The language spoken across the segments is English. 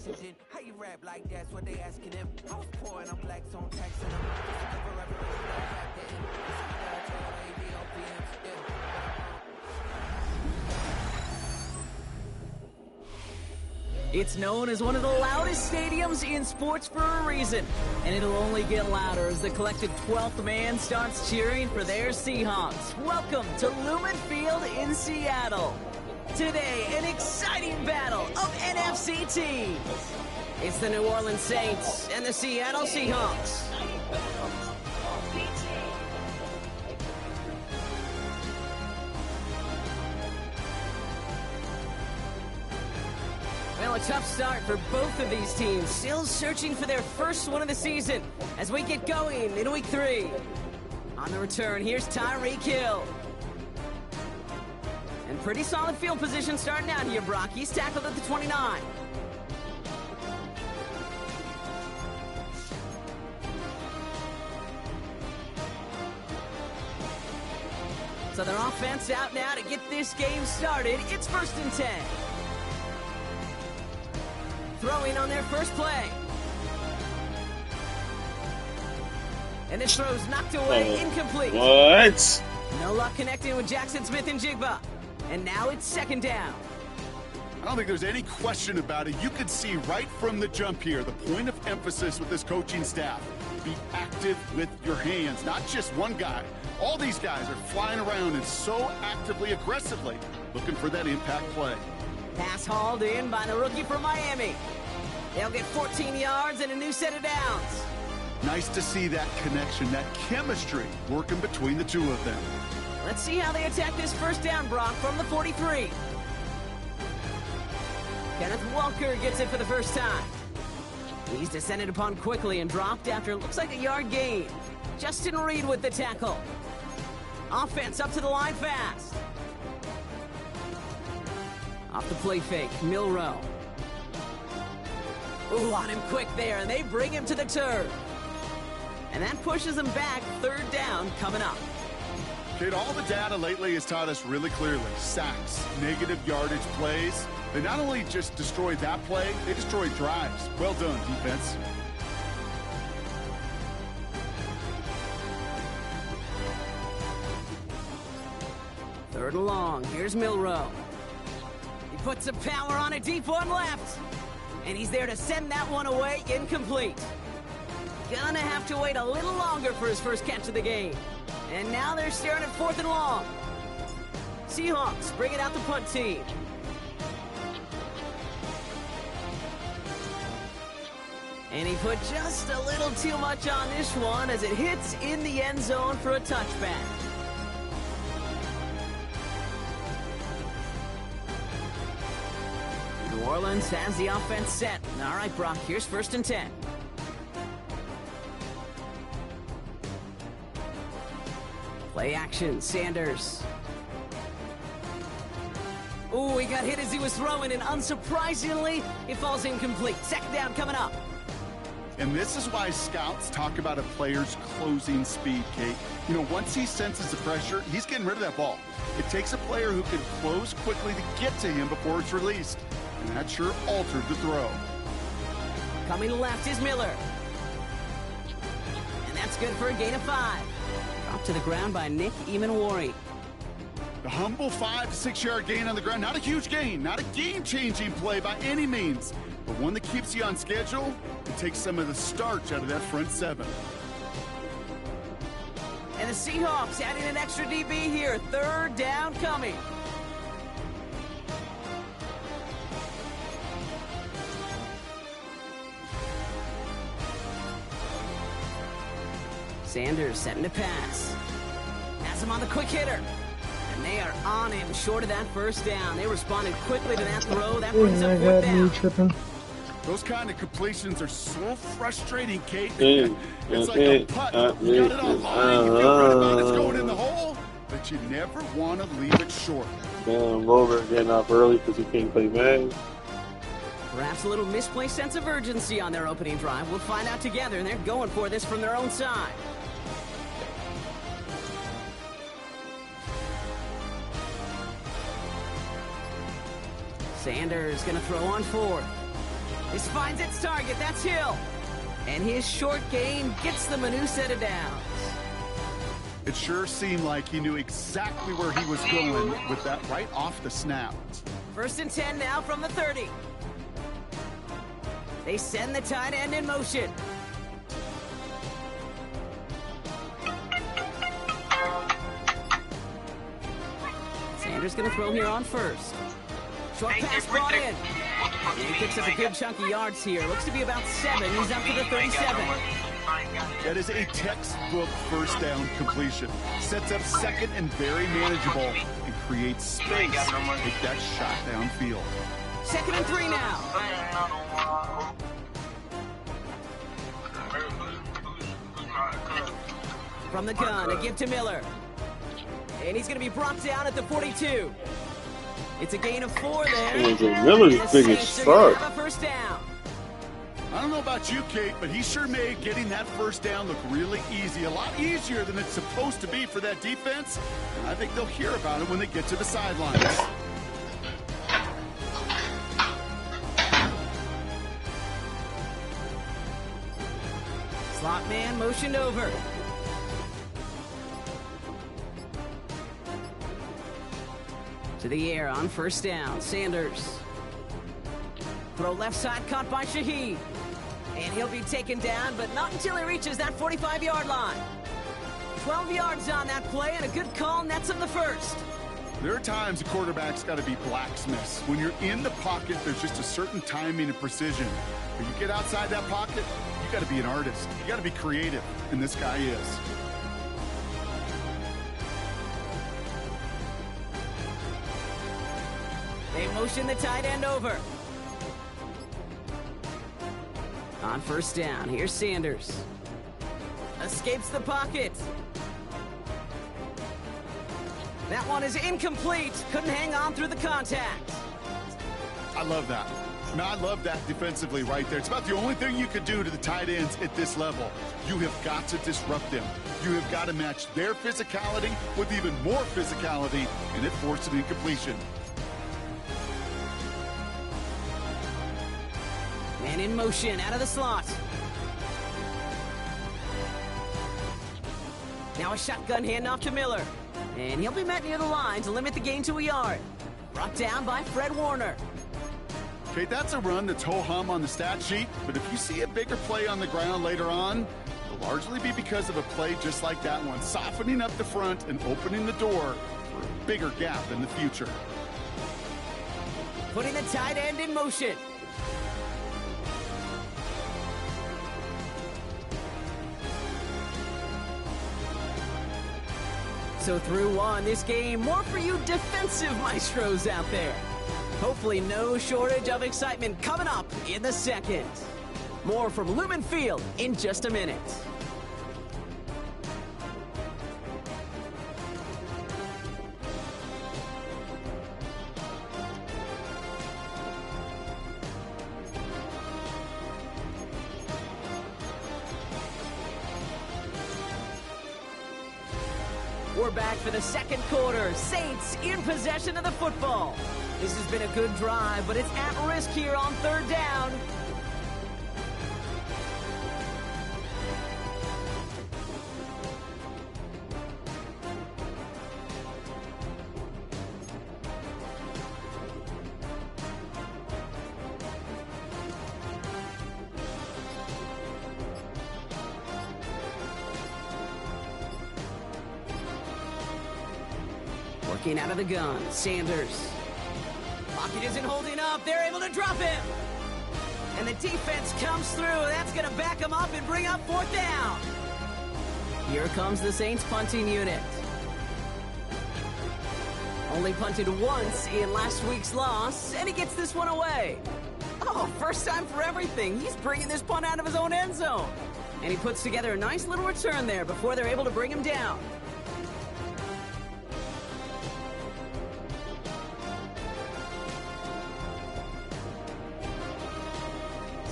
oxygen. How you rap like that's what they asking him. I was pouring on blacks on taxing them. It's known as one of the loudest stadiums in sports for a reason, and it'll only get louder as the collective 12th man starts cheering for their Seahawks. Welcome to Lumen Field in Seattle. Today, an exciting battle of NFC teams. It's the New Orleans Saints and the Seattle Seahawks. Well, a tough start for both of these teams, still searching for their first one of the season as we get going in Week 3. On the return, here's Tyreek Hill. And pretty solid field position starting out here, Brock. He's tackled at the 29. So their offense out now to get this game started. It's 1st and 10. Throwing on their first play. And this throw's knocked away, incomplete. What? No luck connecting with Jackson Smith and Jigba. And now it's 2nd down. I don't think there's any question about it. You could see right from the jump here, the point of emphasis with this coaching staff. Be active with your hands, not just one guy. All these guys are flying around and so actively, aggressively, looking for that impact play. Pass hauled in by the rookie from Miami. They'll get 14 yards and a new set of downs. Nice to see that connection, that chemistry working between the two of them. Let's see how they attack this 1st down, Brock, from the 43. Kenneth Walker gets it for the first time. He's descended upon quickly and dropped after it looks like a yard gain. Justin Reed with the tackle. Offense up to the line fast. Off the play fake, Milroe. Ooh, on him quick there, and they bring him to the turf. And that pushes him back, 3rd down coming up. Kid, all the data lately has taught us really clearly. Sacks, negative yardage plays. They not only just destroy that play, they destroy drives. Well done, defense. Third and long, here's Milroe. He puts some power on a deep one left. And he's there to send that one away, incomplete. Gonna have to wait a little longer for his first catch of the game. And now they're staring at 4th and long. Seahawks bringing out the punt team. And he put just a little too much on this one as it hits in the end zone for a touchback. New Orleans has the offense set. All right, Brock, here's 1st and 10. Play action, Sanders. Ooh, he got hit as he was throwing, and unsurprisingly, it falls incomplete. 2nd down coming up. And this is why scouts talk about a player's closing speed, Kate. You know, once he senses the pressure, he's getting rid of that ball. It takes a player who can close quickly to get to him before it's released. And that sure altered the throw. Coming left is Miller. And that's good for a gain of 5. Dropped to the ground by Nick Emanwari. The humble 5 to 6 yard gain on the ground. Not a huge gain, not a game-changing play by any means, but one that keeps you on schedule and takes some of the starch out of that front 7. And the Seahawks adding an extra DB here. 3rd down coming. Sanders setting to pass. Has him on the quick hitter. And they are on him short of that 1st down. They responded quickly to that throw. That brings up 4th down. Those kind of completions are so frustrating, Kate. Hey, It's like a putt. You got it on line. You feel right about it's going in the hole, but you never want to leave it short. Damn, Rover getting off early because he can't play man. Perhaps a little misplaced sense of urgency on their opening drive. We'll find out together, and they're going for this from their own side. Sanders going to throw on 4th. This finds its target. That's Hill. And his short gain gets them a new set of downs. It sure seemed like he knew exactly where he was going with that right off the snap. 1st and 10 now from the 30. They send the tight end in motion. Sanders going to throw here on 1st. Short pass brought in. And he picks up a good chunk of yards here. Looks to be about 7. He's up to the 37. That is a textbook first down completion. Sets up second and very manageable and creates space to take that shot downfield. 2nd and 3 now. From the gun, a give to Miller. And he's going to be brought down at the 42. It's a gain of 4 there. It was a Miller's biggest start. Have a first down. I don't know about you, Kate, but he sure made getting that first down look really easy. A lot easier than it's supposed to be for that defense. And I think they'll hear about it when they get to the sidelines. Slot man motioned over. To the air on first down. Sanders. Throw left side caught by Shaheed. And he'll be taken down, but not until he reaches that 45-yard line. 12 yards on that play, and a good call nets him the first. There are times a quarterback's got to be blacksmiths. When you're in the pocket, there's just a certain timing and precision. When you get outside that pocket, you got to be an artist. You got to be creative, and this guy is. They motion the tight end over. On first down, here's Sanders. Escapes the pocket. That one is incomplete. Couldn't hang on through the contact. I love that. I mean, I love that defensively right there. It's about the only thing you could do to the tight ends at this level. You have got to disrupt them. You have got to match their physicality with even more physicality, and it forced an incompletion. Man in motion, out of the slot. Now a shotgun handoff to Miller. And he'll be met near the line to limit the gain to a yard. Brought down by Fred Warner. Okay, that's a run that's ho-hum on the stat sheet, but if you see a bigger play on the ground later on, it'll largely be because of a play just like that one, softening up the front and opening the door for a bigger gap in the future. Putting the tight end in motion. So through one, this game, more for you defensive maestros out there. Hopefully no shortage of excitement coming up in the second. More from Lumen Field in just a minute. We're back for the second quarter. Saints in possession of the football. This has been a good drive, but it's at risk here on third down. Working out of the gun, Sanders. Pocket isn't holding up. They're able to drop him. And the defense comes through. That's going to back him up and bring up fourth down. Here comes the Saints punting unit. Only punted once in last week's loss, and he gets this one away. Oh, first time for everything. He's bringing this punt out of his own end zone. And he puts together a nice little return there before they're able to bring him down.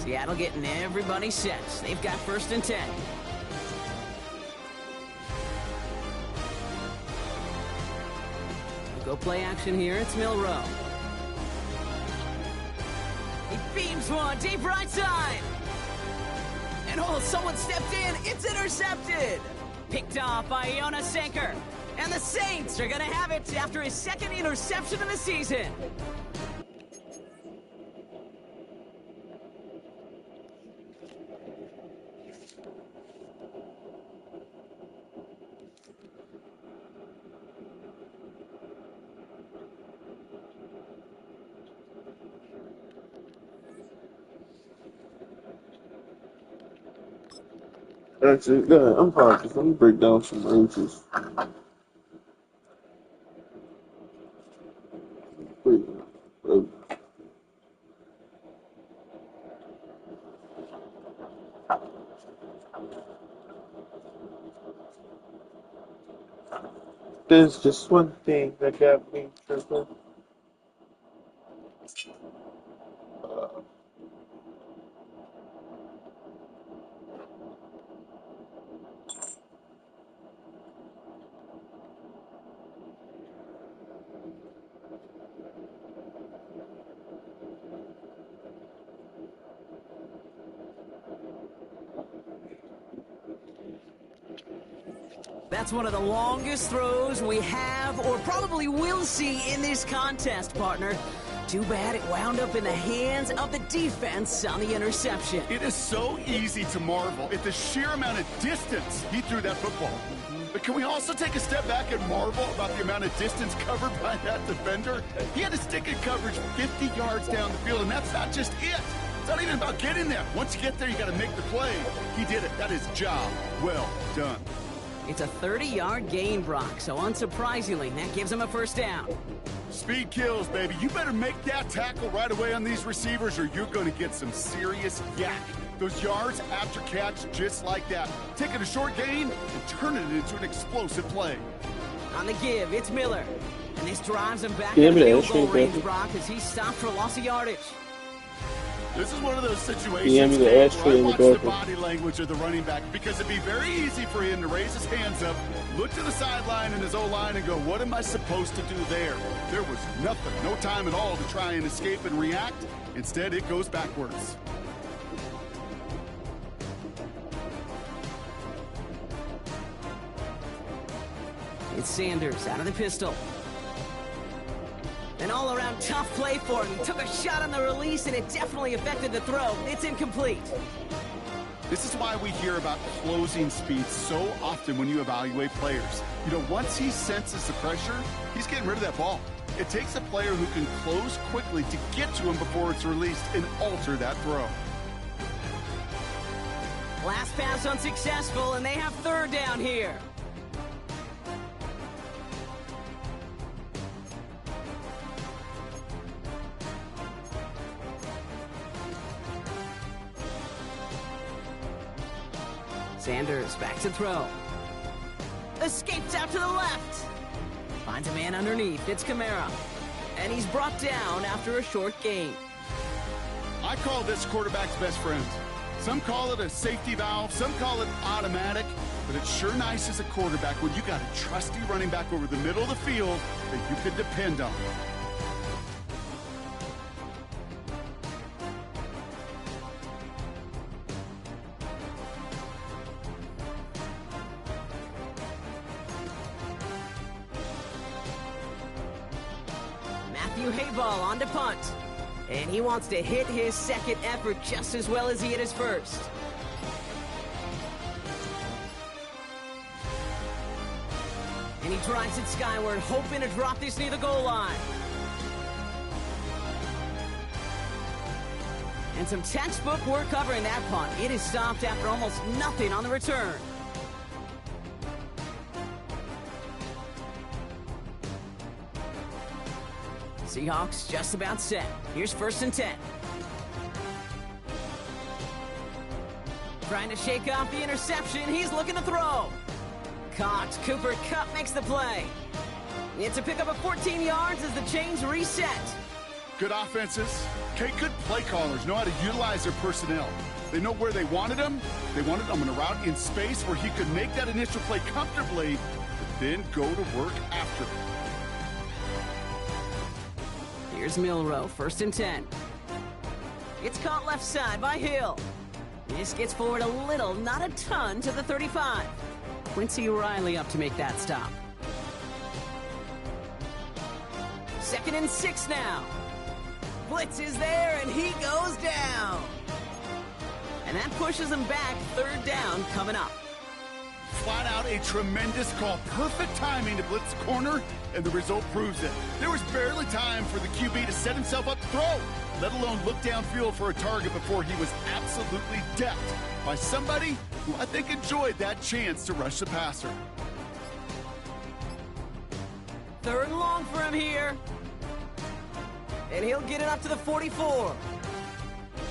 Seattle getting everybody set. They've got 1st and 10. Go play action here. It's Milroe. He beams one deep right side. And oh, someone stepped in. It's intercepted. Picked off by Iona Sanker. And the Saints are going to have it after his second interception of the season. Actually, yeah, I'm fine. Let me break down some roaches. Wait, oh. There's just one thing that got me tripping. That's one of the longest throws we have or probably will see in this contest, partner. Too bad it wound up in the hands of the defense on the interception. It is so easy to marvel at the sheer amount of distance he threw that football. But can we also take a step back and marvel about the amount of distance covered by that defender? He had to stick in coverage 50 yards down the field, and that's not just it. It's not even about getting there. Once you get there, you got to make the play. He did it. That is job well done. It's a 30-yard gain, Brock, so unsurprisingly, that gives him a first down. Speed kills, baby. You better make that tackle right away on these receivers or you're going to get some serious yak. Those yards after catch just like that. Taking a short gain and turning it into an explosive play. On the give, it's Miller. And this drives him back into field goal range, Brock, as he stopped for loss of yardage. This is one of those situations where I watch the body language of the running back because it'd be very easy for him to raise his hands up, look to the sideline in his O-line and go, what am I supposed to do there? There was nothing, no time at all to try and escape and react. Instead, it goes backwards. It's Sanders out of the pistol. An all-around tough play for him. He took a shot on the release, and it definitely affected the throw. It's incomplete. This is why we hear about closing speed so often when you evaluate players. You know, once he senses the pressure, he's getting rid of that ball. It takes a player who can close quickly to get to him before it's released and alter that throw. Last pass unsuccessful, and they have third down here. Sanders back to throw. Escapes out to the left. Finds a man underneath. It's Kamara. And he's brought down after a short gain. I call this quarterback's best friend. Some call it a safety valve. Some call it automatic. But it's sure nice as a quarterback when you got a trusty running back over the middle of the field that you can depend on. Hayball on to punt. And he wants to hit his second effort just as well as he hit his first. And he drives it skyward, hoping to drop this near the goal line. And some textbook work covering that punt. It is stopped after almost nothing on the return. Seahawks just about set. Here's 1st and 10. Trying to shake off the interception. He's looking to throw. Caught. Cooper Kupp makes the play. It's a pickup of 14 yards as the chains reset. Good offenses. Okay, good play callers know how to utilize their personnel. They know where they wanted him. They wanted him in a route in space where he could make that initial play comfortably, but then go to work after. Here's Milroe, 1st and 10. It's caught left side by Hill. This gets forward a little, not a ton, to the 35. Quincy Riley up to make that stop. 2nd and 6 now. Blitz is there, and he goes down. And that pushes him back. 3rd down coming up. Flat out a tremendous call. Perfect timing to blitz the corner, and the result proves it. There was barely time for the QB to set himself up to throw, let alone look downfield for a target before he was absolutely decked by somebody who I think enjoyed that chance to rush the passer. 3rd and long for him here. And he'll get it up to the 44.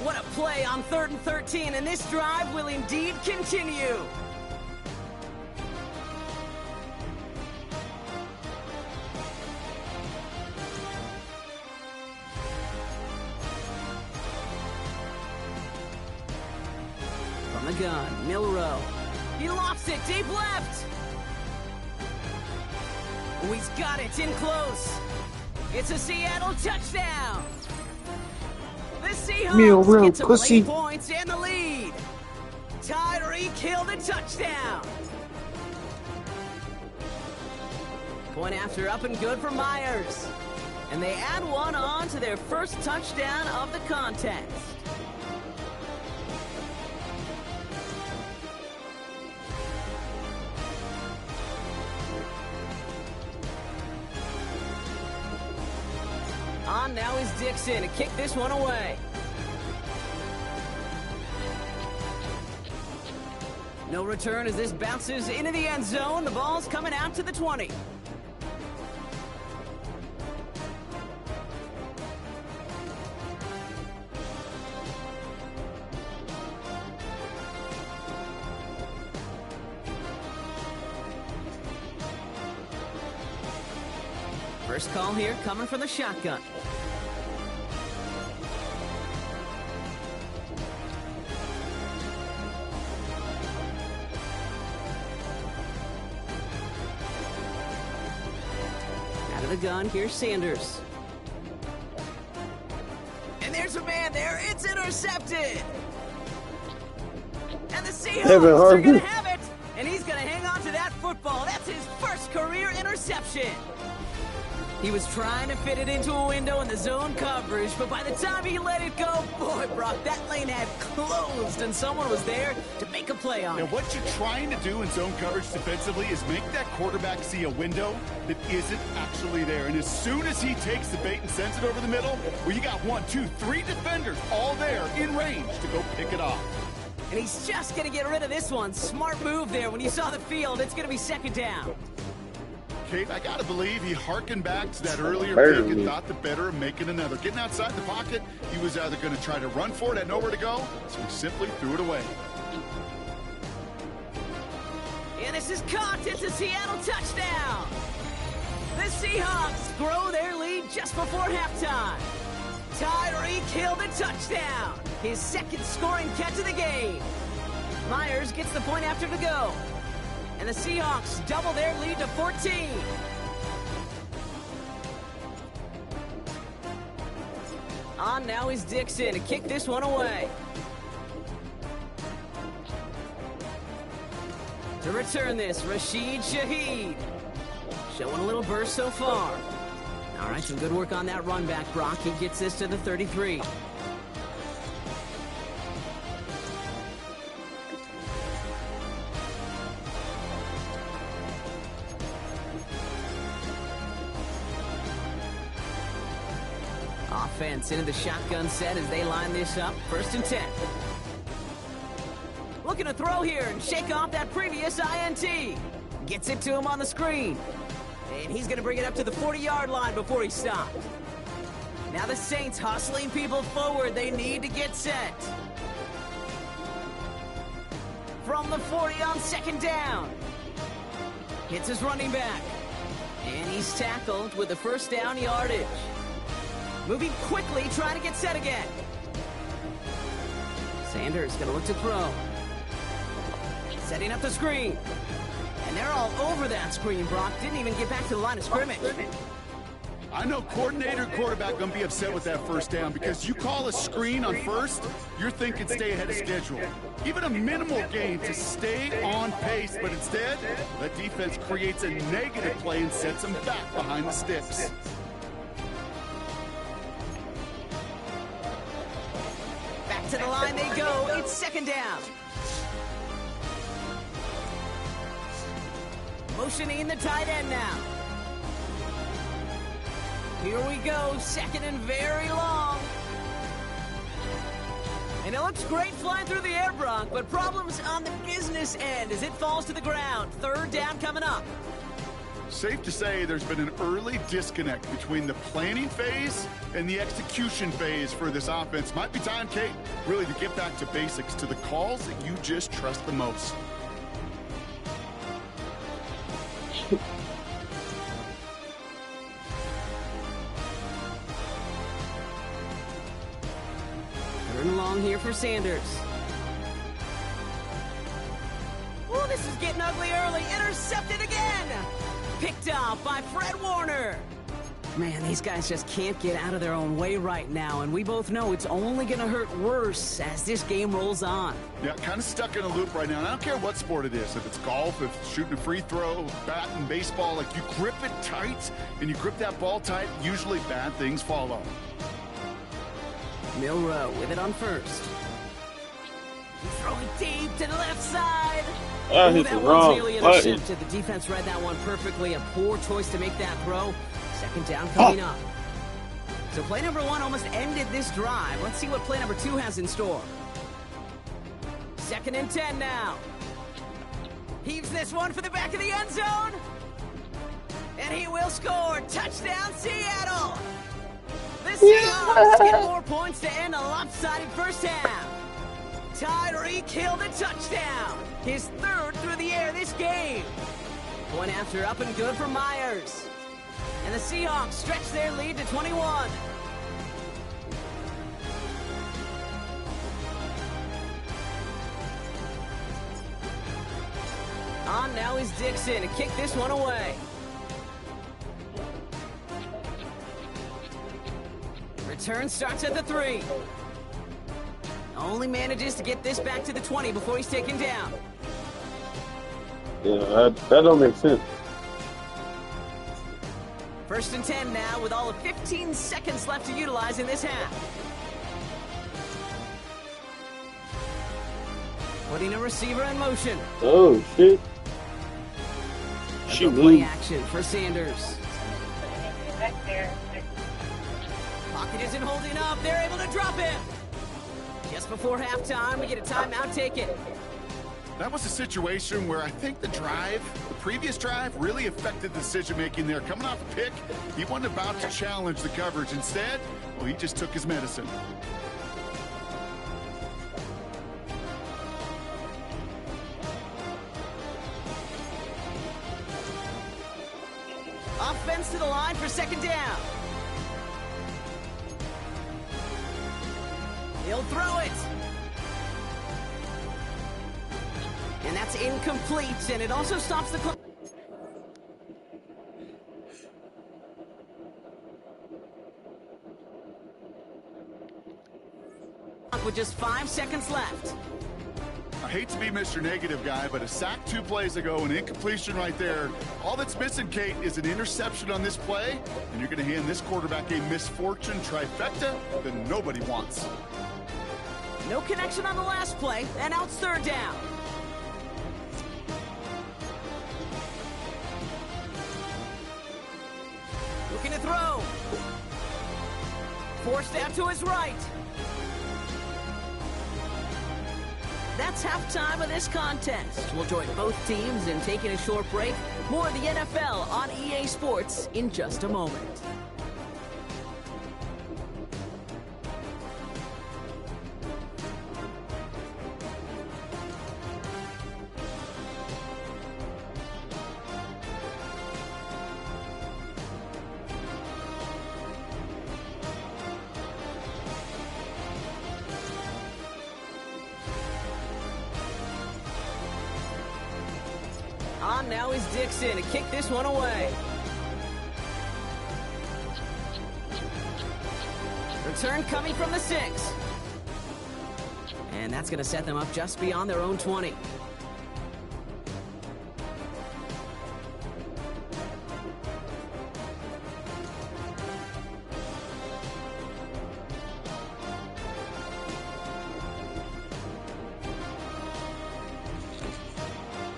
What a play on 3rd and 13, and this drive will indeed continue. From the gun, Milroe. He lofts it deep left. Oh, he's got it in close. It's a Seattle touchdown. The Seahawks get some late points and the lead. Tyreek Hill the touchdown. Point after up and good for Myers. And they add one on to their first touchdown of the contest. On now is Dixon to kick this one away. No return as this bounces into the end zone. The ball's coming out to the 20. First call here coming from the shotgun. Out of the gun, here's Sanders. And there's a man there. It's intercepted. And the Seahawks are going to have it. And he's going to hang on to that football. That's his first career interception. He was trying to fit it into a window in the zone coverage, but by the time he let it go, boy, Brock, that lane had closed, and someone was there to make a play on it. Now, what you're trying to do in zone coverage defensively is make that quarterback see a window that isn't actually there. And as soon as he takes the bait and sends it over the middle, well, you got 1, 2, 3 defenders all there in range to go pick it off. And he's just going to get rid of this one. Smart move there. When you saw the field, it's going to be 2nd down. Kate, I gotta believe he harkened back to that earlier pick and thought the better of making another. Getting outside the pocket, he was either going to try to run for it, had nowhere to go, so he simply threw it away. And this is caught. It's a Seattle touchdown. The Seahawks grow their lead just before halftime. Tyreek Hill the touchdown. His 2nd scoring catch of the game. Myers gets the point after to go. And the Seahawks double their lead to 14. On now is Dixon to kick this one away. To return this, Rashid Shaheed. Showing a little burst so far. All right, some good work on that run back, Brock. He gets this to the 33. Offense into the shotgun set as they line this up. 1st and 10. Looking to throw here and shake off that previous INT. Gets it to him on the screen. And he's going to bring it up to the 40-yard line before he stopped. Now the Saints hustling people forward. They need to get set. From the 40 on 2nd down. Hits his running back. And he's tackled with the 1st down yardage. Moving quickly, trying to get set again. Sanders going to look to throw. Setting up the screen. And they're all over that screen, Brock. Didn't even get back to the line of scrimmage. I know coordinator and quarterback going to be upset with that first down because you call a screen on first, you're thinking stay ahead of schedule. Even a minimal gain to stay on pace, but instead, that defense creates a negative play and sets them back behind the sticks. Back to the line they go. It's second down. Motioning the tight end now. Here we go, second and very long. And it looks great flying through the air, Bronk, but problems on the business end as it falls to the ground. Third down coming up. Safe to say there's been an early disconnect between the planning phase and the execution phase for this offense. Might be time, Kate, really to get back to basics, to the calls that you just trust the most. Third and long here for Sanders. Oh, this is getting ugly early. Intercepted again. Picked off by Fred Warner. Man, these guys just can't get out of their own way right now, and we both know it's only going to hurt worse as this game rolls on. Yeah, kind of stuck in a loop right now, and I don't care what sport it is. If it's golf, if it's shooting a free throw, bat and baseball, like you grip it tight and you grip that ball tight, usually bad things follow. Milroe with it on first. He's throwing deep to the left side. Oh, hit the wrong button. The defense read that one perfectly. A poor choice to make that throw. Second down coming up. So play number one almost ended this drive. Let's see what play number two has in store. Second and 10 now. Heaves this one for the back of the end zone. And he will score. Touchdown, Seattle. The Seahawks get more points to end a lopsided first half. Tyreek Hill the touchdown. His third through the air this game. Point after up and good for Myers. And the Seahawks stretch their lead to 21. On now is Dixon to kick this one away. Return starts at the 3. Only manages to get this back to the 20 before he's taken down. Yeah, that don't make sense. First and 10 now with all of 15 seconds left to utilize in this half. Putting a receiver in motion. Oh, shit. She Play moved. action for Sanders. Pocket isn't holding up. They're able to drop him. Just before halftime, we get a timeout taken. That was a situation where I think the previous drive, really affected the decision-making there. Coming off a pick, he wasn't about to challenge the coverage. Instead, well, he just took his medicine. Offense to the line for second down. He'll throw it. And that's incomplete, and it also stops the clock. With just 5 seconds left. I hate to be Mr. Negative guy, but a sack 2 plays ago, an incompletion right there. All that's missing, Kate, is an interception on this play, and you're going to hand this quarterback a misfortune trifecta that nobody wants. No connection on the last play, and now it's third down. Looking to throw. Forced out to his right. That's halftime of this contest. We'll join both teams in taking a short break. More of the NFL on EA Sports in just a moment. On now is Dixon to kick this one away. return coming from the 6. And that's going to set them up just beyond their own 20.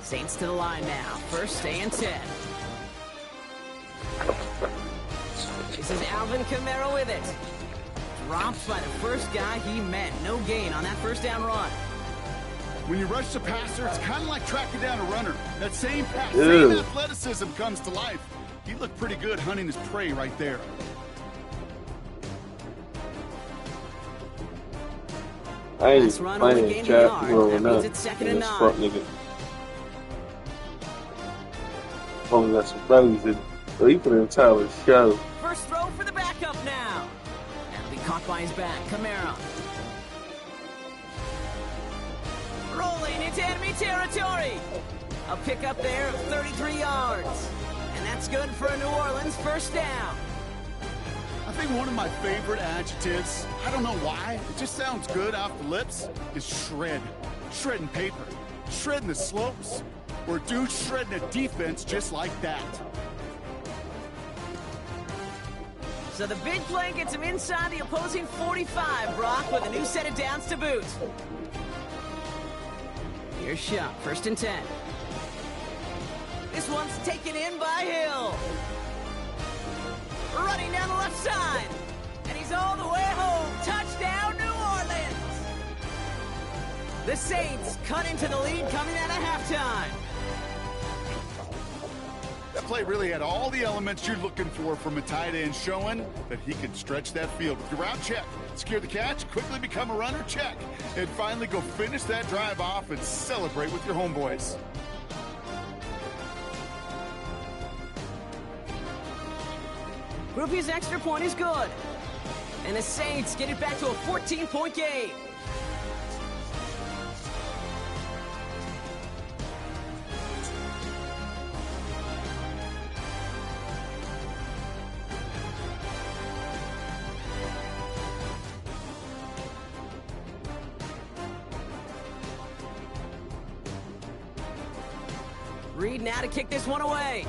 Saints to the line now. First and 10. This is Alvin Kamara with it. Dropped by the first guy he met. No gain on that first down run. When you rush the passer, it's kind of like tracking down a runner. That same pass, same athleticism comes to life. He looked pretty good hunting his prey right there. I ain't Last run only playing gained a Jack yard. Milroe That now. means it's second and This 9. fuck nigga. Only got some bellies that leave for the entire show. First throw for the backup now. That'll be caught by his back. Kamara. Rolling into enemy territory. A pickup there of 33 yards. And that's good for a New Orleans first down. I think one of my favorite adjectives, I don't know why, it just sounds good off the lips, is shred. Shredding paper. Shredding the slopes. Or dude shredding a defense just like that. So the big play gets him inside the opposing 45, Brock, with a new set of downs to boot. Here's Shuck, first and 10. This one's taken in by Hill. Running down the left side. And he's all the way home. Touchdown, New Orleans. The Saints cut into the lead coming out of halftime. That play really had all the elements you're looking for from a tight end, showing that he could stretch that field. With your route, check. Secure the catch, quickly become a runner, check. And finally go finish that drive off and celebrate with your homeboys. Groupie's extra point is good. And the Saints get it back to a 14-point game. Reed now to kick this one away.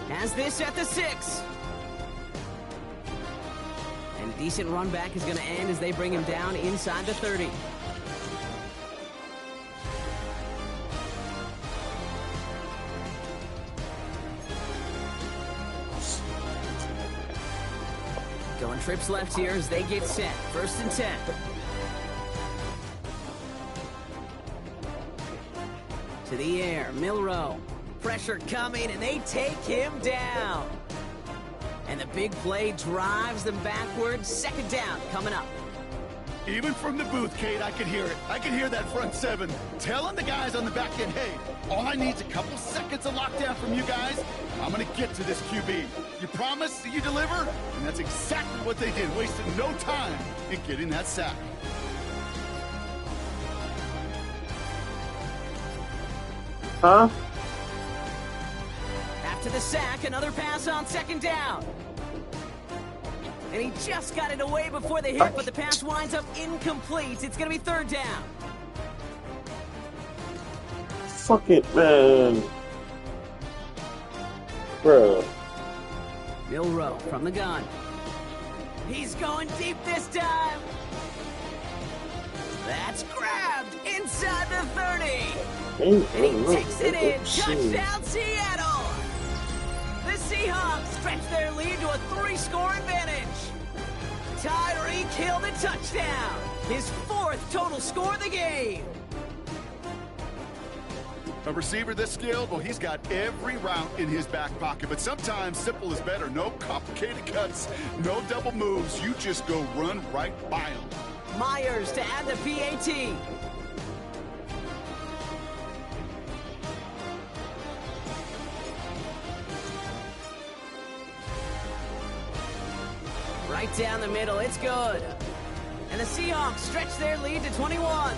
Has this at the 6. And decent run back is going to end as they bring him down inside the 30. Going trips left here as they get set. First and 10. To the air, Milroe. Pressure coming, and they take him down. And the big play drives them backwards. Second down coming up. Even from the booth, Kate, I could hear it. I could hear that front 7 telling the guys on the back end, hey, all I need is a couple seconds of lockdown from you guys. I'm going to get to this QB. You promise that you deliver? And that's exactly what they did, wasting no time in getting that sack. Huh? After the sack, another pass on second down. And he just got it away before the hit, but the pass winds up incomplete. It's going to be third down. Fuck it, man. Bruh. Milroe from the gun. He's going deep this time. That's grabbed inside the 30. And he takes it in. Touchdown, Seattle. The Seahawks stretch their lead to a 3-score advantage. Tyreek Hill the touchdown. His 4th total score of the game. A receiver this skilled, well, he's got every route in his back pocket. But sometimes simple is better. No complicated cuts, no double moves. You just go run right by him. Myers to add the PAT. Right down the middle, it's good. And the Seahawks stretch their lead to 21.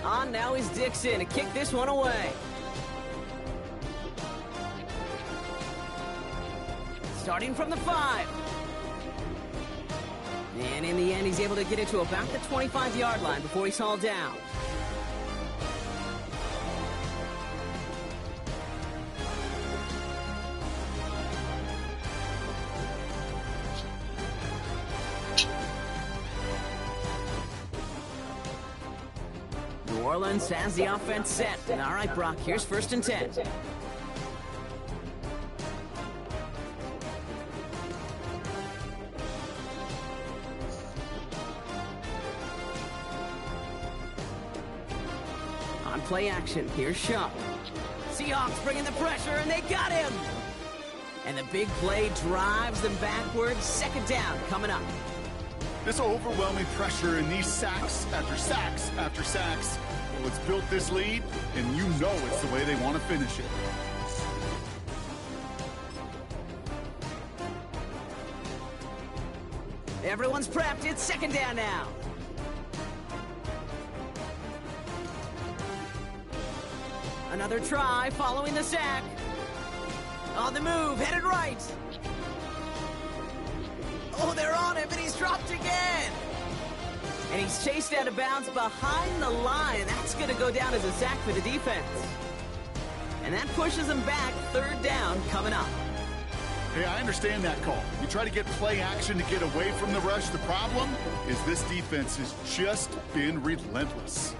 On now is Dixon to kick this one away. Starting from the 5. And in the end, he's able to get it to about the 25-yard line before he's hauled down. New Orleans has the offense set. All right, Brock, here's 1st and 10. On play action, here's Shuck. Seahawks bringing the pressure, and they got him! And the big play drives them backwards. 2nd down coming up. This overwhelming pressure and these sacks after sacks after sacks, well, it's built this lead, and you know it's the way they want to finish it. Everyone's prepped. It's 2nd down now. Another try following the sack. On the move, headed right. Oh, they're on him, and he's dropped again. And he's chased out of bounds behind the line. That's going to go down as a sack for the defense. And that pushes them back. 3rd down coming up. Hey, I understand that call. You try to get play action to get away from the rush. The problem is this defense has just been relentless.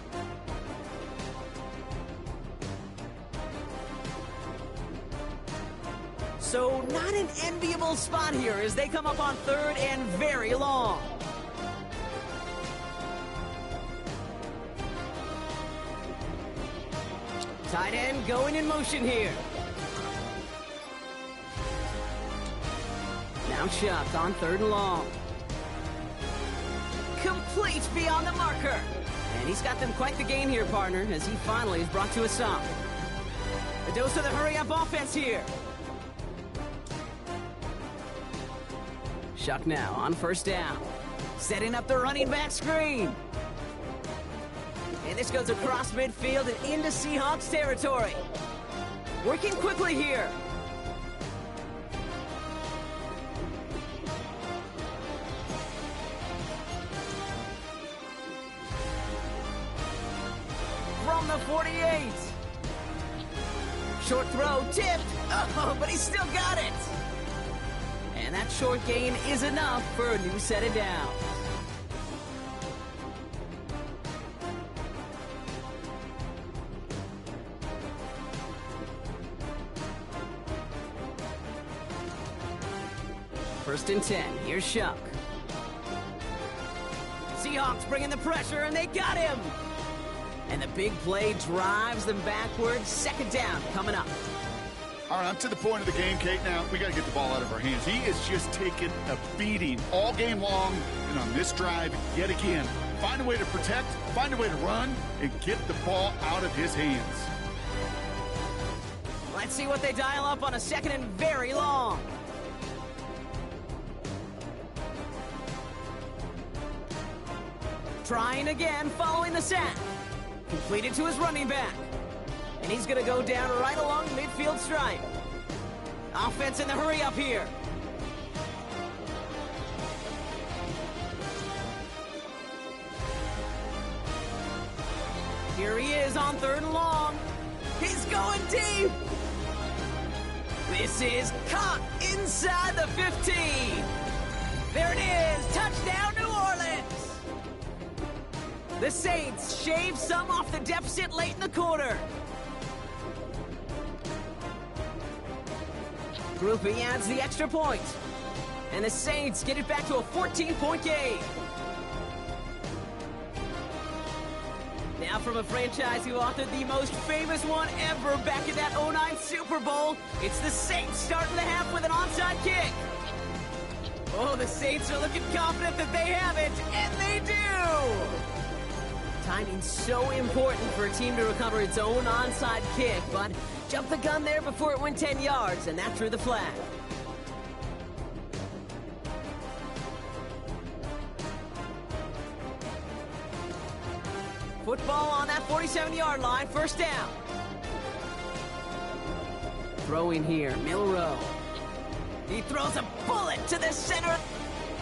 So not an enviable spot here as they come up on 3rd and very long. Tight end going in motion here. Now Shuck on 3rd and long. Complete beyond the marker. And he's got them quite the gain here, partner, as he finally is brought to a stop. A dose of the hurry-up offense here. Shuck now on 1st down. Setting up the running back screen. And this goes across midfield and into Seahawks territory. Working quickly here. From the 48. Short throw, tipped. Oh, but he still got it. And that short gain is enough for a new set of downs. First and 10, here's Shuck. Seahawks bringing the pressure, and they got him! And the big play drives them backwards. 2nd down coming up. All right, I'm to the point of the game, Kate. Now, we got to get the ball out of our hands. He is just taking a beating all game long, and on this drive, yet again, find a way to protect, find a way to run, and get the ball out of his hands. Let's see what they dial up on a 2nd and very long. Trying again, following the sack. Completed to his running back. And he's going to go down right along the midfield stripe. Offense in the hurry up here. Here he is on 3rd and long. He's going deep. This is caught inside the 15. There it is. Touchdown, New Orleans. The Saints shave some off the deficit late in the quarter. Groupie adds the extra point. And the Saints get it back to a 14-point game. Now from a franchise who authored the most famous one ever back in that 09 Super Bowl, it's the Saints starting the half with an onside kick. Oh, the Saints are looking confident that they have it, and they do! Timing's so important for a team to recover its own onside kick, but jumped the gun there before it went 10 yards, and that drew the flag. Football on that 47-yard line, first down. Throwing here, Milroe. He throws a bullet to the center.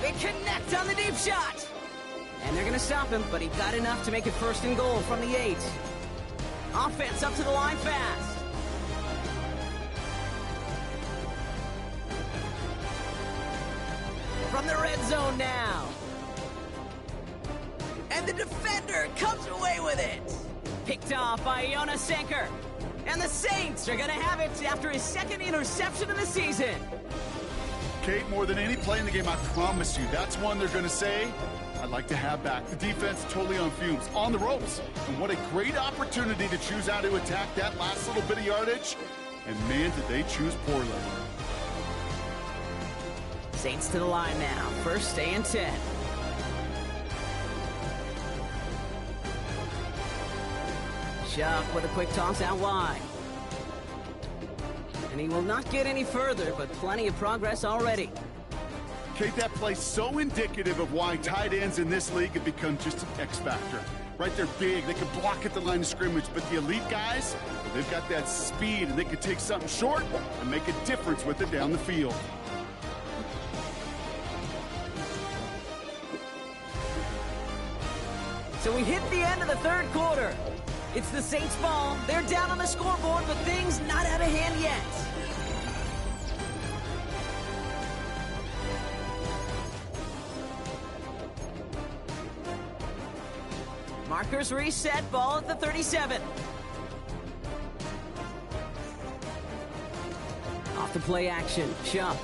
They connect on the deep shot. And they're going to stop him, but he got enough to make it first and goal from the 8. Offense up to the line fast. From the red zone now. And the defender comes away with it. Picked off by Iona Sanker. And the Saints are going to have it after his second interception of the season. Kate, more than any play in the game, I promise you, that's one they're going to say, I'd like to have back. The defense totally on fumes, on the ropes. And what a great opportunity to choose how to attack that last little bit of yardage. And man, did they choose poorly. Saints to the line now. First and 10. Shuck with a quick toss out wide. And he will not get any further, but plenty of progress already. Kate, that play so indicative of why tight ends in this league have become just an X factor. Right, they're big, they can block at the line of scrimmage, but the elite guys, well, they've got that speed and they can take something short and make a difference with it down the field. So we hit the end of the third quarter. It's the Saints' ball. They're down on the scoreboard, but things not out of hand yet. Markers reset, ball at the 37. Off the play action, Chuck.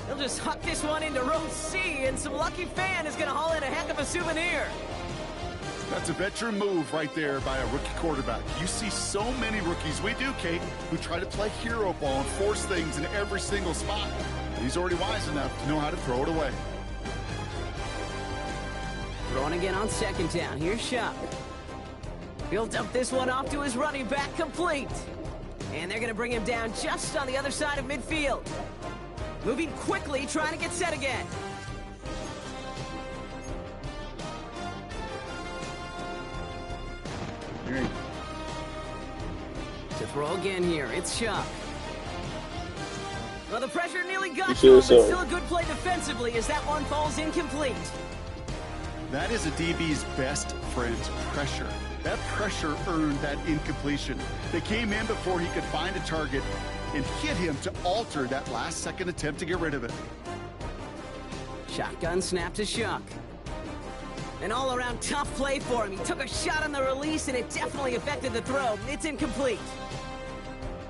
He'll just huck this one into row C, and some lucky fan is going to haul in a heck of a souvenir. That's a veteran move right there by a rookie quarterback. You see so many rookies, we do, Kate, who try to play hero ball and force things in every single spot. He's already wise enough to know how to throw it away. Throwing again on second down. Here's Shuck. He'll dump this one off to his running back, complete. And they're going to bring him down just on the other side of midfield. Moving quickly, trying to get set again. To throw again here, it's Shuck. Well, the pressure nearly got to him, but still a good play defensively as that one falls incomplete. That is a DB's best friend, pressure. That pressure earned that incompletion. They came in before he could find a target and hit him to alter that last-second attempt to get rid of it. Shotgun snap to Shuck. An all-around tough play for him. He took a shot on the release, and it definitely affected the throw. It's incomplete.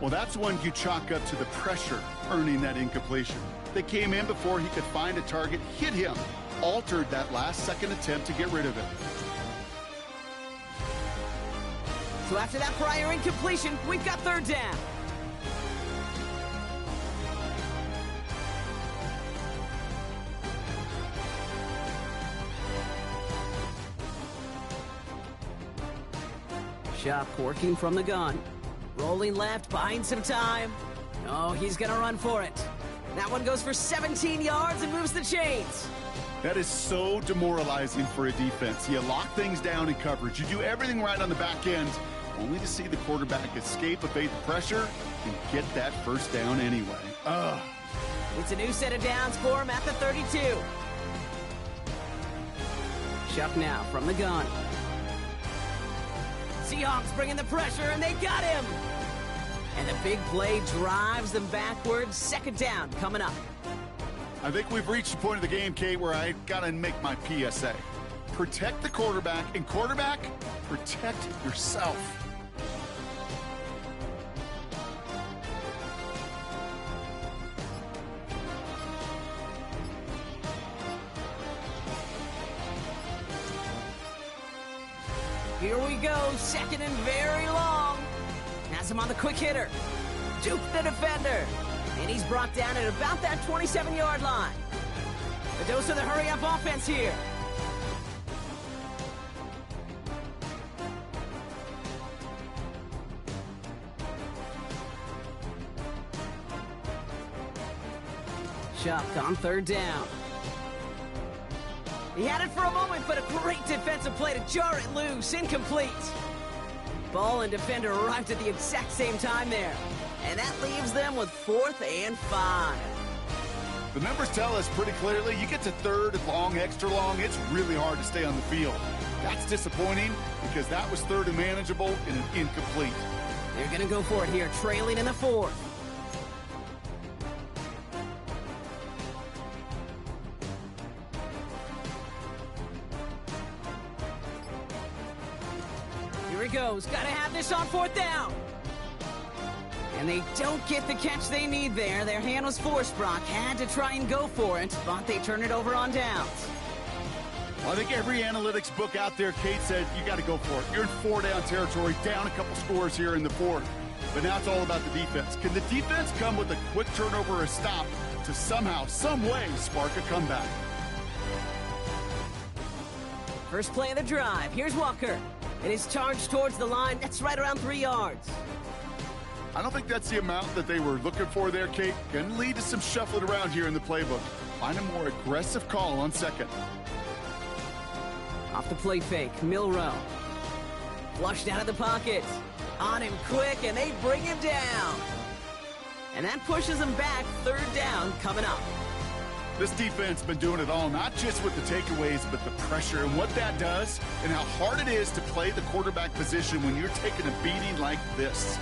Well, that's one you chalk up to the pressure earning that incompletion. They came in before he could find a target, hit him, altered that last-second attempt to get rid of it. So after that prior incompletion, we've got third down. Shuck working from the gun. Rolling left, buying some time. Oh, he's gonna run for it. That one goes for 17 yards and moves the chains. That is so demoralizing for a defense. You lock things down in coverage. You do everything right on the back end, only to see the quarterback escape, evade the pressure, and get that first down anyway. Ugh. It's a new set of downs for him at the 32. Shuck now from the gun. Seahawks bringing the pressure, and they got him. And the big play drives them backwards. Second down coming up. I think we've reached the point of the game, Kate, where I gotta make my PSA. Protect the quarterback, and quarterback, protect yourself. Here we go, second and very long. Has him on the quick hitter. Duke the defender. And he's brought down at about that 27-yard line. A dose of the hurry-up offense here. Shuck on third down. He had it for a moment, but a great defensive play to jar it loose. Incomplete. Ball and defender arrived at the exact same time there. And that leaves them with 4th and 5. The numbers tell us pretty clearly, you get to 3rd and long, extra long, it's really hard to stay on the field. That's disappointing because that was 3rd and manageable and an incomplete. They're going to go for it here, trailing in the 4th. Here he goes. Got to have this on 4th down. And they don't get the catch they need there. Their hand was forced, Brock. Had to try and go for it, but they turn it over on downs. Well, I think every analytics book out there, Kate, said you got to go for it. You're in 4-down territory, down a couple scores here in the 4th. But now it's all about the defense. Can the defense come with a quick turnover or a stop to somehow, some way, spark a comeback? First play of the drive. Here's Walker. And his charge towards the line. That's right around 3 yards. I don't think that's the amount that they were looking for there, Kate. Can lead to some shuffling around here in the playbook. Find a more aggressive call on 2nd. Off the play fake, Milroe. Flushed out of the pocket. On him quick, and they bring him down. And that pushes him back. 3rd down coming up. This defense has been doing it all, not just with the takeaways, but the pressure and what that does and how hard it is to play the quarterback position when you're taking a beating like this.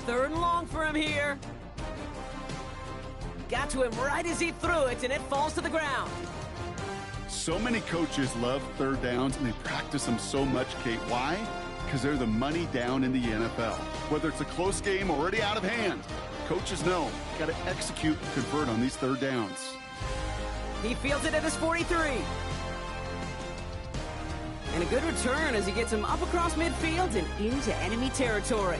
Third and long for him here. Got to him right as he threw it, and it falls to the ground. So many coaches love 3rd downs, and they practice them so much, Kate. Why? Because they're the money down in the NFL. Whether it's a close game already out of hand, coaches know got to execute and convert on these 3rd downs. He fields it at his 43. And a good return as he gets him up across midfield and into enemy territory.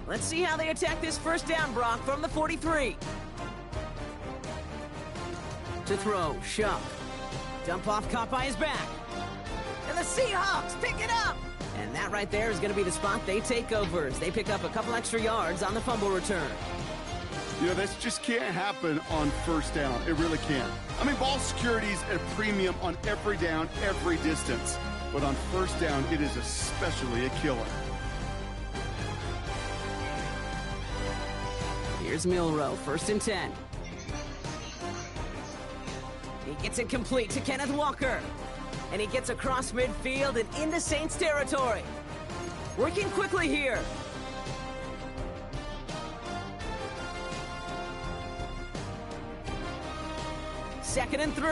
Let's see how they attack this first down, Brock, from the 43. To throw, Shuck. Dump off caught by his back. And the Seahawks pick it up! And that right there is going to be the spot they take over as they pick up a couple extra yards on the fumble return. You know, this just can't happen on 1st down. It really can't. I mean, ball security's at a premium on every down, every distance. But on 1st down, it is especially a killer. Here's Milroe, 1st and 10. He gets it complete to Kenneth Walker. And he gets across midfield and into Saints territory. Working quickly here. Second and 3.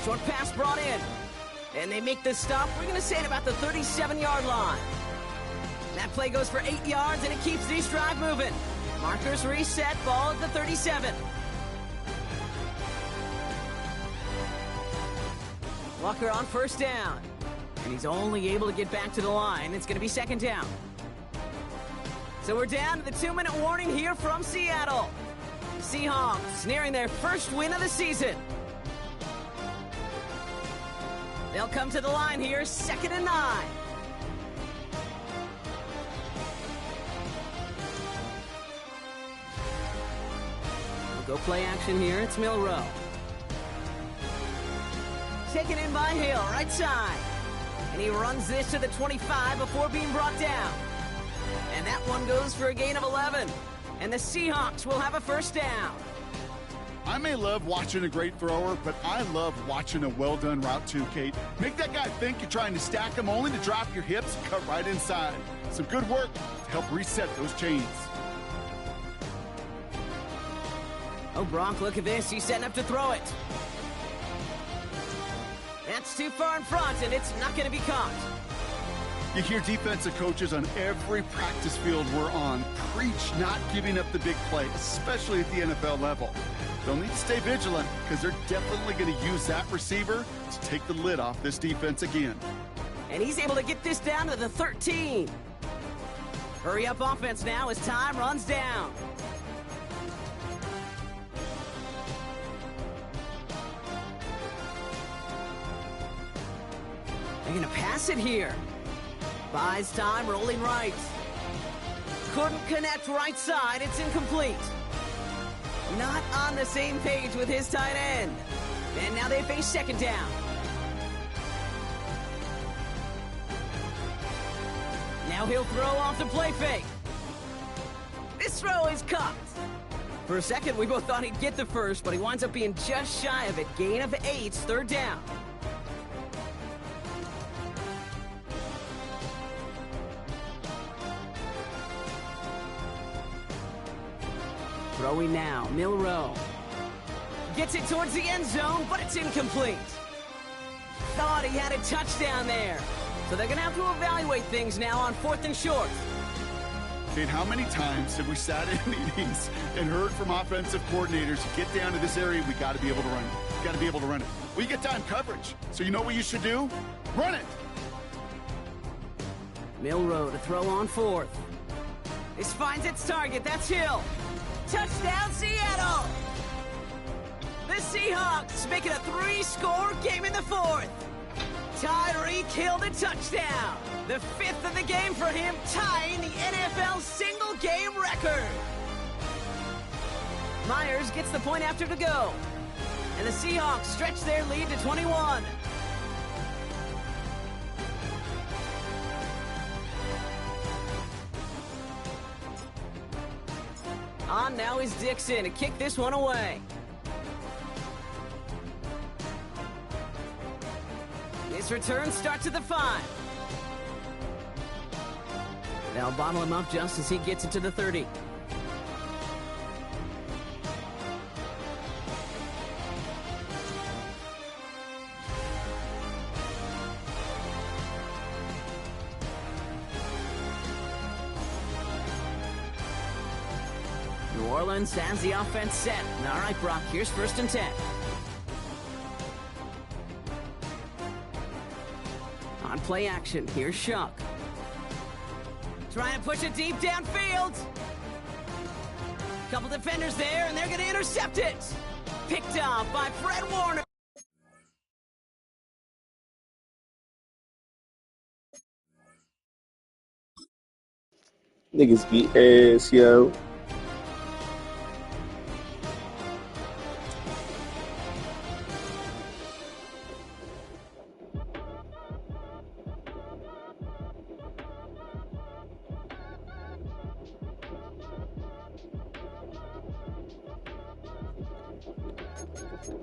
Short pass brought in. And they make the stop. We're going to say at about the 37-yard line. That play goes for 8 yards, and it keeps this drive moving. Markers reset, ball at the 37. Walker on 1st down. And he's only able to get back to the line. It's going to be 2nd down. So we're down to the 2-minute warning here from Seattle. Seahawks nearing their first win of the season. They'll come to the line here, 2nd and 9. We'll go play action here. It's Milroe. Taken in by Hill, right side. And he runs this to the 25 before being brought down. And that one goes for a gain of 11. And the Seahawks will have a 1st down. I may love watching a great thrower, but I love watching a well-done route too, Kate. Make that guy think you're trying to stack him only to drop your hips and cut right inside. Some good work to help reset those chains. Oh, Brock, look at this. He's setting up to throw it. That's too far in front, and it's not going to be caught. You hear defensive coaches on every practice field we're on preach not giving up the big play, especially at the NFL level. They'll need to stay vigilant because they're definitely going to use that receiver to take the lid off this defense again. And he's able to get this down to the 13. Hurry up offense now as time runs down. They're gonna pass it here. Buys time, rolling right. Couldn't connect right side, it's incomplete. Not on the same page with his tight end. And now they face second down. Now he'll throw off the play fake. This throw is caught. For a second, we both thought he'd get the first, but he winds up being just shy of it. Gain of 8, third down. Throwing now, Milroe. Gets it towards the end zone, but it's incomplete. Thought he had a touchdown there. So they're going to have to evaluate things now on 4th and short. And how many times have we sat in meetings and heard from offensive coordinators, get down to this area, we got to be able to run it. Got to be able to run it. We get time coverage. So you know what you should do? Run it. Milroe to throw on 4th. This finds its target. That's Hill. Touchdown, Seattle! The Seahawks make it a 3-score game in the 4th. Tyreek Hill the touchdown. The 5th of the game for him, tying the NFL single-game record. Myers gets the point after to go. And the Seahawks stretch their lead to 21. On now is Dixon to kick this one away. His return starts at the 5. They'll bottle him up just as he gets it to the 30. New Orleans has the offense set. All right, Brock, here's 1st and 10. On play action, here's Shuck. Trying to push it deep downfield. Couple defenders there, and they're going to intercept it. Picked off by Fred Warner. Niggas be ass, yo.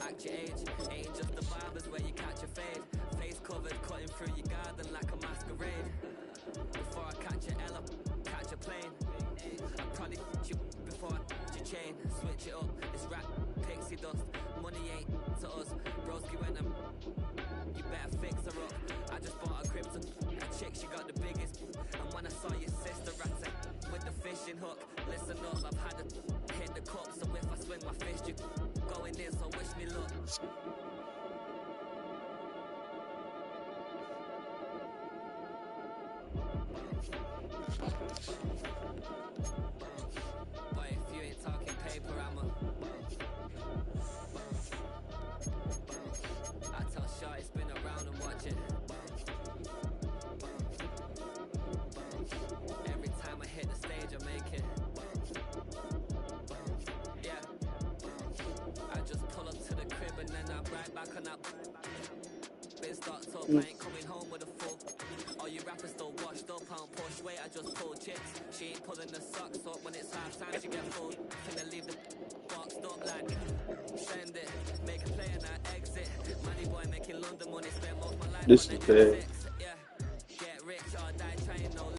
Act your age, ain't just the barbers where you catch a fade. Face covered, cutting through your garden like a masquerade. Before I catch a Ella, catch a plane. I probably you before I your chain. Switch it up, it's rap, pixie dust. Money ain't to us, broski when I'm. You better fix her up. I just bought a crypto, a chick, she got the biggest. And when I saw your sister, I said, with the fishing hook, listen up, I've had to hit the cup, so if I swing my fist, you going in, so wish me luck. Boy, if you ain't talking paper, I tell Shorty spin around and watch it. Every time I hit the stage, I make it. Yeah. I just pull up to the crib and then I'm right back on that. Been start up, I ain't coming home with a full. All you rappers still washed up, I don't push weight, I just pull chicks. She ain't pulling the socks up when it's half time, she get full. Finna leave the boxed up like send it, make a play and I exit. Money boy making London money, spend most my life. This is bad.